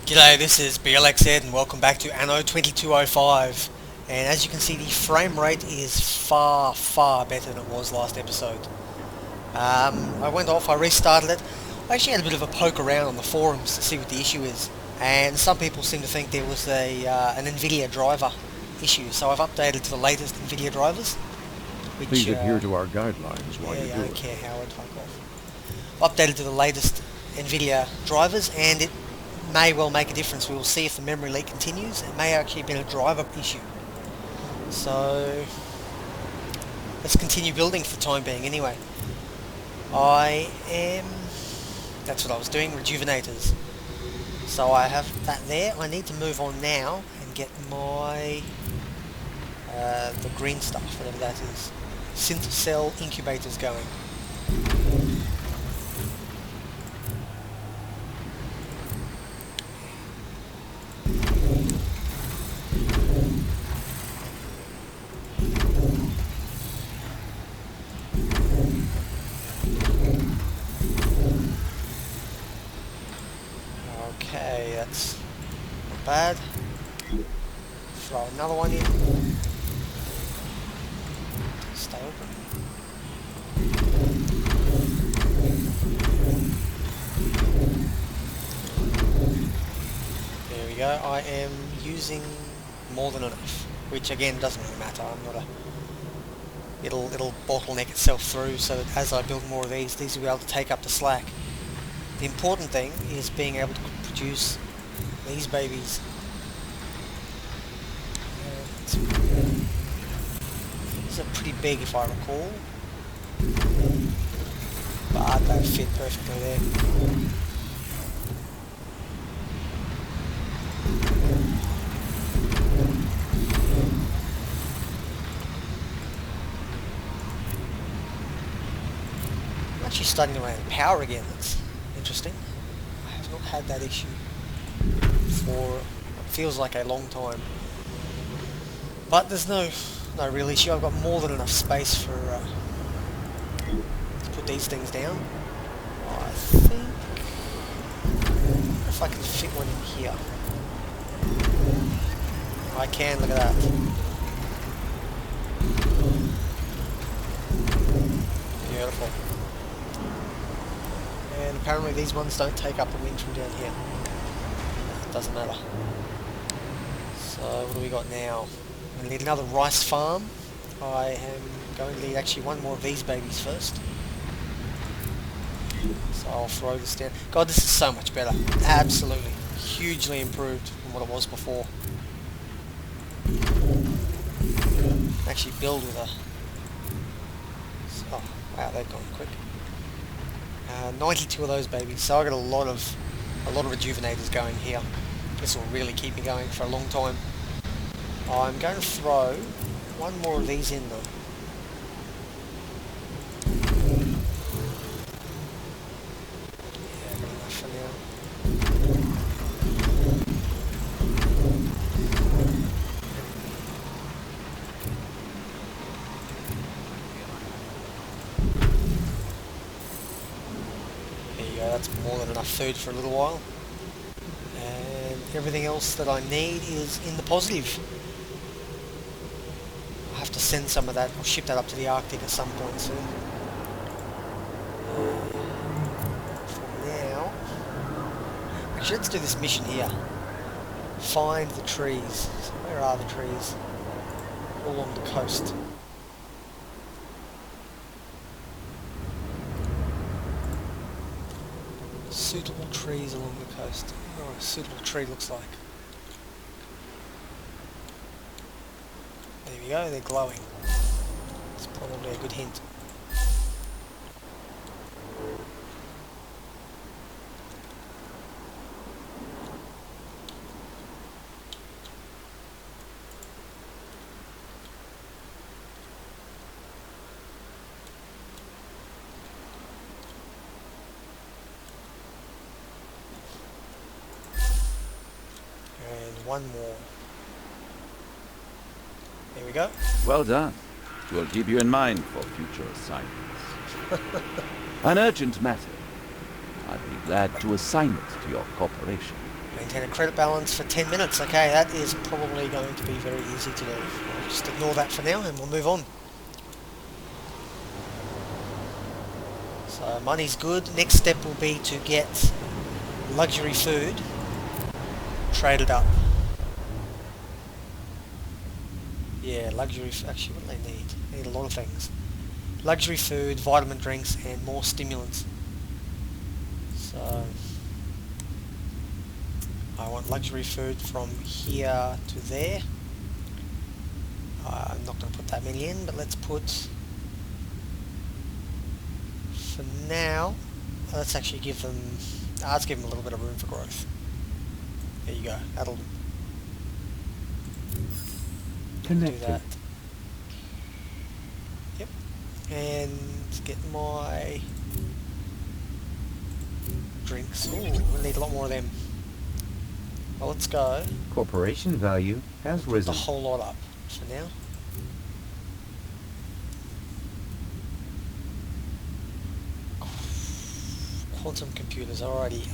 G'day, this is Blxz and welcome back to Anno 2205. And as you can see, the frame rate is far better than it was last episode. I restarted it. I actually had a bit of a poke around on the forums to see what the issue is. And some people seem to think there was an NVIDIA driver issue. So I've updated to the latest NVIDIA drivers. Which, Please adhere to our guidelines while you do I don't it. care, Howard, fuck off. Updated to the latest NVIDIA drivers, and it may well make a difference. We will see if the memory leak continues. It may actually have been a driver issue. So let's continue building for the time being anyway. That's what I was doing, rejuvenators. So I have that there. I need to move on now and get my the green stuff, whatever that is. Synth cell incubators going. Okay, that's not bad. Throw another one in. Stay open. There we go. I am using more than enough, which again doesn't really matter. I'm not a. It'll bottleneck itself through, so that as I build more of these will be able to take up the slack. The important thing is being able to produce these babies. These are pretty big if I recall, but they fit perfectly there. I'm actually starting to run out of power again. That's interesting. I have not had that issue for what feels like a long time. But there's no real issue. I've got more than enough space for to put these things down. I think if I can fit one in here. I can, look at that. Beautiful. And apparently these ones don't take up the wind from down here. It doesn't matter. So what do we got now? I'm going to need another rice farm. I am going to need actually one more of these babies first. So I'll throw this down. God, this is so much better. Absolutely. Hugely improved from what it was before. Actually build with a... Oh, wow, they've gone quick. 92 of those babies, so I got a lot of rejuvenators going here. This will really keep me going for a long time. I'm going to throw one more of these in though. Yeah, I've got enough for now. That's more than enough food for a little while, and everything else that I need is in the positive. I'll have to send some of that or ship that up to the Arctic at some point soon. For now, actually let's do this mission here. Find the trees. So where are the trees? All along the coast. Suitable trees along the coast. Oh, a suitable tree looks like. There we go, they're glowing. It's probably a good hint. One more. There we go. Well done. We'll keep you in mind for future assignments. An urgent matter. I'd be glad to assign it to your corporation. Maintain a credit balance for 10 minutes. Okay, that is probably going to be very easy to do. I'll just ignore that for now and we'll move on. So money's good. Next step will be to get luxury food traded up. Yeah, luxury... Actually, what do they need? They need a lot of things. Luxury food, vitamin drinks, and more stimulants. So... I want luxury food from here to there. I'm not going to put that many in, but let's put... For now, let's actually give them... let's give them a little bit of room for growth. There you go. That'll... Connected. Do that. Yep. And get my drinks. Ooh, we need a lot more of them. Well, let's go. Corporation value has Put risen. the whole lot up for now. Quantum computers, alrighty.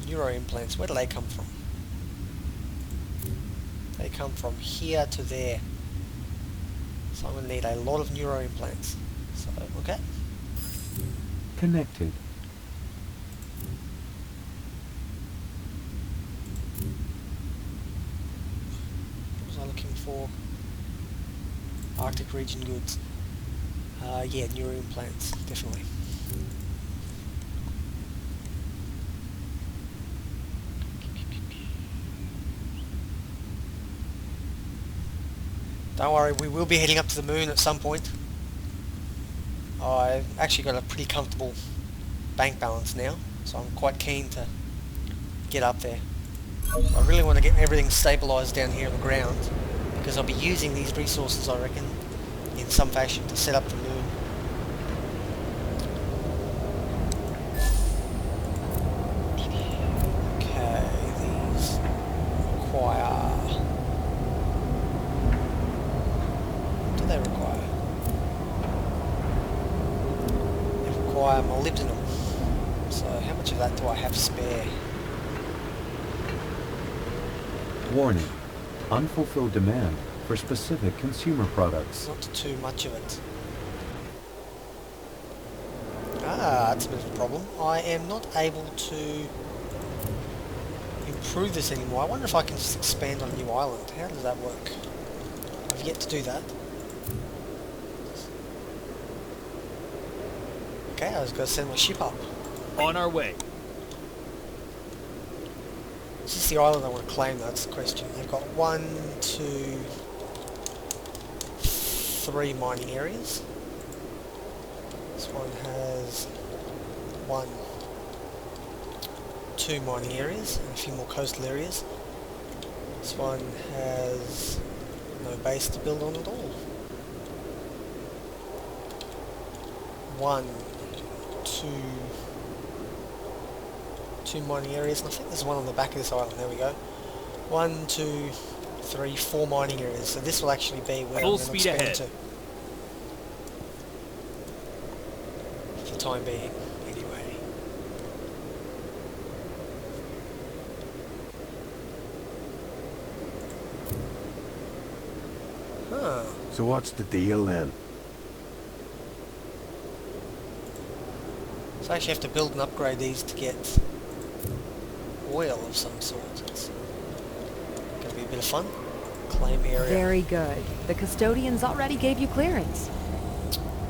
Neuro implants, where do they come from? They come from here to there. So I'm going to need a lot of neuro implants. So, okay. Connected. What was I looking for? Arctic region goods. Yeah, neuro implants, definitely. Don't worry, we will be heading up to the moon at some point. I've actually got a pretty comfortable bank balance now, so I'm quite keen to get up there. I really want to get everything stabilised down here on the ground, because I'll be using these resources, I reckon, in some fashion to set up the moon. Okay, these require... What do they require? They require molybdenum. So how much of that do I have spare? Warning. Unfulfilled demand for specific consumer products. Not too much of it. Ah, that's a bit of a problem. I am not able to improve this anymore. I wonder if I can just expand on a new island. How does that work? I've yet to do that. Okay, I was going to send my ship up. On our way. Is this the island I want to claim? That's the question. They've got 1, 2, 3 mining areas. This one has 1, 2 mining areas and a few more coastal areas. This one has no base to build on at all. 1, 2 mining areas, and I think there's one on the back of this island. There we go. 1, 2, 3, 4 mining areas. So this will actually be where Full I'm going to speed expand ahead. to. For the time being, anyway. Huh. So what's the deal then? So I actually have to build and upgrade these to get oil of some sort. It's going to be a bit of fun. Claim area. Very good. The custodians already gave you clearance.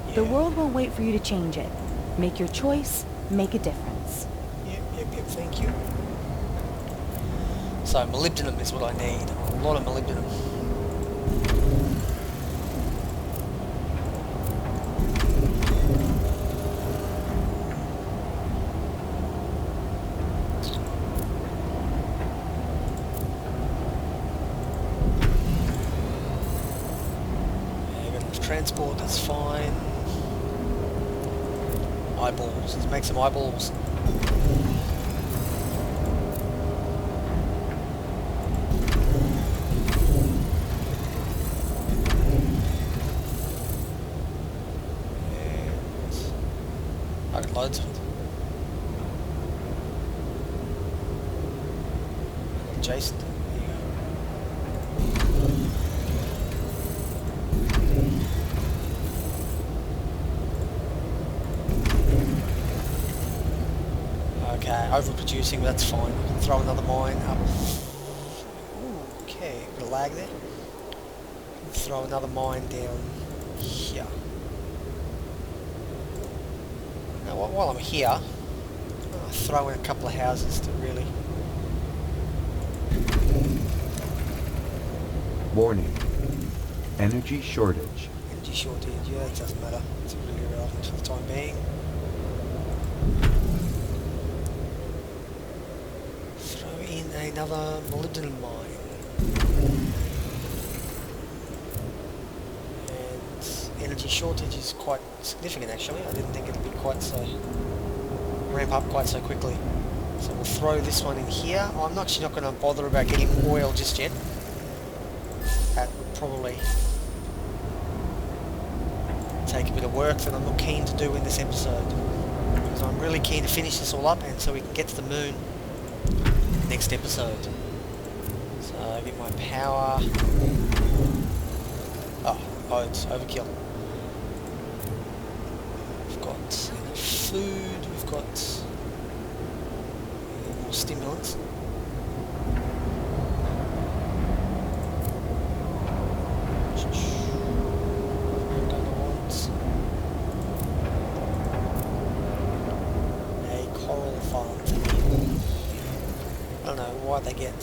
Yeah. The world will wait for you to change it. Make your choice, make a difference. Yep, thank you. So molybdenum is what I need. A lot of molybdenum. Transport, that's fine. Eyeballs, let's make some eyeballs. And I got loads of it. adjacent. There you go. Okay, overproducing, but that's fine. We can throw another mine up. Ooh, okay, a bit of lag there. Throw another mine down here. Now, while I'm here, I'll throw in a couple of houses to really... Warning. Energy shortage. Energy shortage, yeah, it doesn't matter. It's really irrelevant for the time being. Throw in another molybdenum mine. And energy shortage is quite significant actually. I didn't think it'd be quite so... ramp up quite so quickly. So we'll throw this one in here. I'm actually not going to bother about getting oil just yet. That would probably take a bit of work that I'm not keen to do in this episode. Because I'm really keen to finish this all up and so we can get to the moon next episode. So get my power... Oh, it's overkill. We've got enough food, we've got more stimulants. I don't know why they get...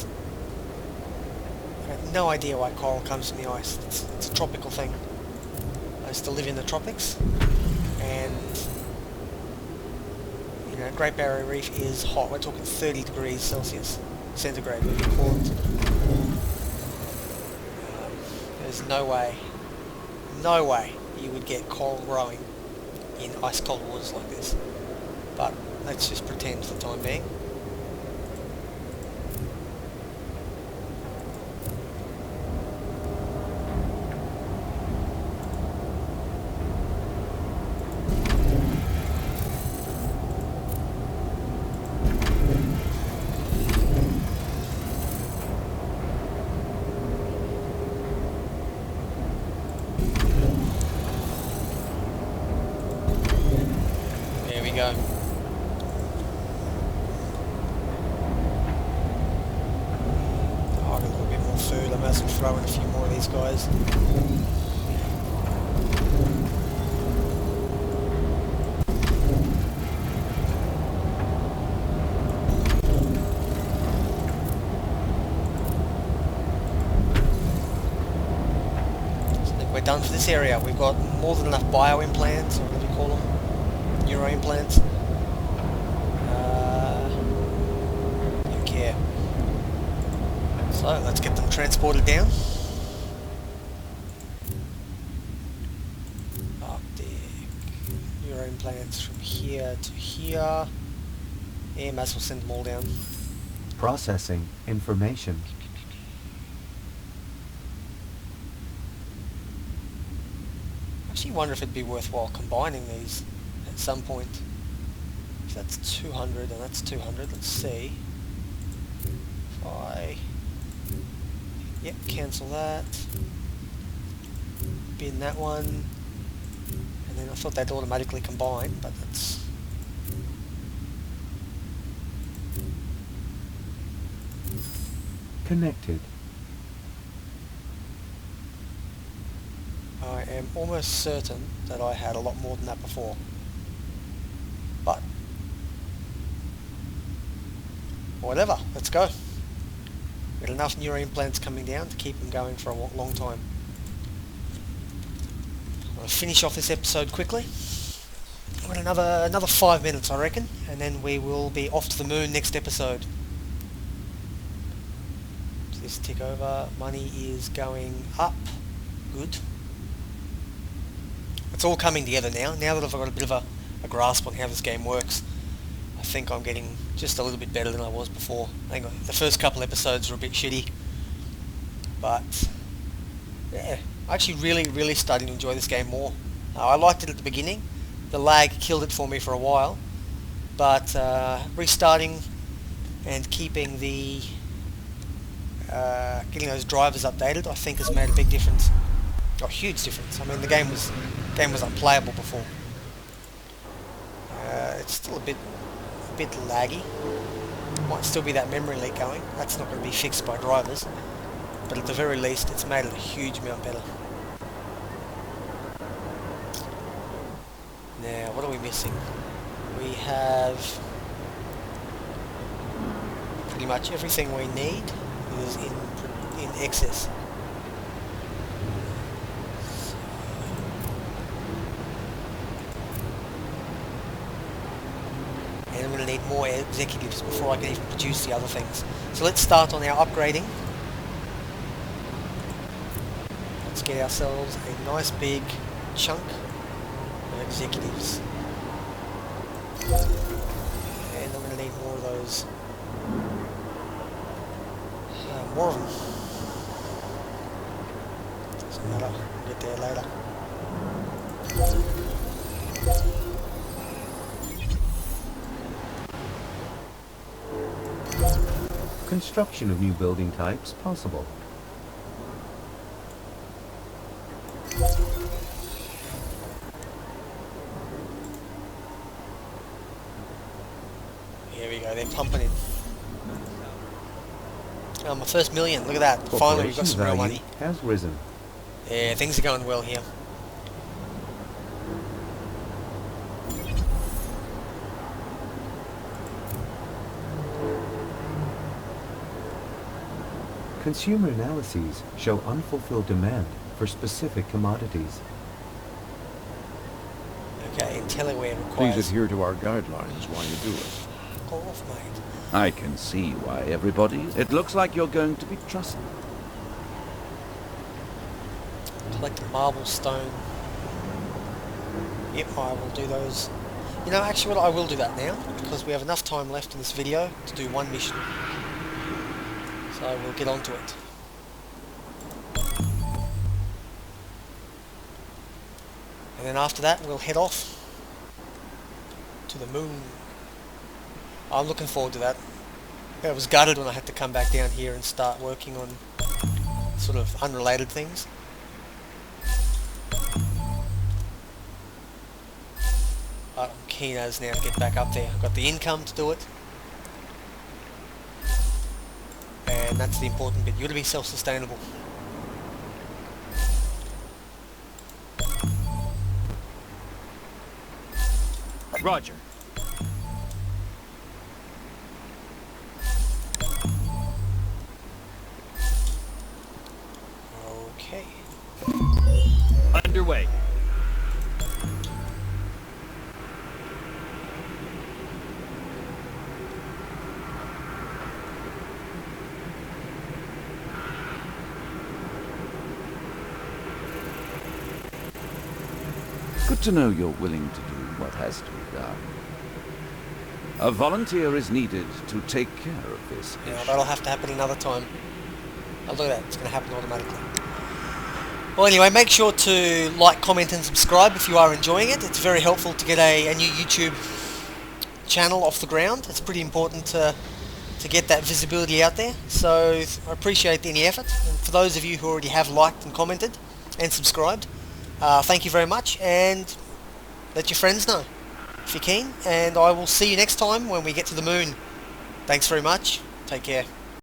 I have no idea why coral comes from the ice. It's a tropical thing. I used to live in the tropics, and you know, Great Barrier Reef is hot. We're talking 30 degrees Celsius, centigrade, whatever you call it. There's no way you would get coral growing in ice cold waters like this. But let's just pretend for the time being. There we go. Oh, I got a little bit more food. I might as well throw in a few more of these guys. So I think we're done for this area. We've got more than enough bio implants, or whatever you call them. Neuro implants. Don't care. So let's get them transported down. Optic. Neuro implants from here to here. Yeah, might as well send them all down. Processing information. I actually wonder if it'd be worthwhile combining these at some point. So that's 200 and that's 200. Let's see. If I... Yep, cancel that. Bin that one. And then I thought they'd automatically combine, but that's... Connected. I am almost certain that I had a lot more than that before. But... whatever, let's go. We've got enough neuro implants coming down to keep them going for a long time. I'm going to finish off this episode quickly. We've got another 5 minutes, I reckon, and then we will be off to the moon next episode. So this tick over, money is going up. Good. It's all coming together now. Now that I've got a bit of a grasp on how this game works, I think I'm getting just a little bit better than I was before. I think the first couple episodes were a bit shitty, but yeah, I'm actually really starting to enjoy this game more. I liked it at the beginning. The lag killed it for me for a while, but restarting and keeping the getting those drivers updated, I think has made a big difference. A huge difference. I mean, the game was unplayable before. It's still a bit laggy. Might still be that memory leak going. That's not going to be fixed by drivers, but at the very least, it's made it a huge amount better. Now, what are we missing? We have pretty much everything we need is in excess. And I'm going to need more executives before I can even produce the other things. So let's start on our upgrading. Let's get ourselves a nice big chunk of executives. And I'm going to need more of those. More of them. Doesn't matter, we'll get there later. Construction of new building types possible. Here we go, they're pumping in. Oh, my first million, look at that. Finally we've got some real money. Has risen. Yeah, things are going well here. Consumer analyses show unfulfilled demand for specific commodities. Okay, IntelliWare Please requires... adhere to our guidelines while you do it. Go off, mate. I can see why, everybody. It looks like you're going to be trusted. Collect marble stone. Yep, I will do those. You know, actually, I will do that now, because we have enough time left in this video to do one mission. So I will get onto it. And then after that, we'll head off to the moon. I'm looking forward to that. I was gutted when I had to come back down here and start working on sort of unrelated things. But I'm keen as now to get back up there. I've got the income to do it. And that's the important bit. You've got to be self-sustainable. Roger. Okay. Underway. Good to know you're willing to do what has to be done. A volunteer is needed to take care of this Yeah, issue. that'll have to happen another time. Oh, look at that. It's going to happen automatically. Well, anyway, make sure to like, comment and subscribe if you are enjoying it. It's very helpful to get a new YouTube channel off the ground. It's pretty important to get that visibility out there. So I appreciate any effort. And for those of you who already have liked and commented and subscribed, thank you very much, and let your friends know if you're keen, and I will see you next time when we get to the moon. Thanks very much. Take care.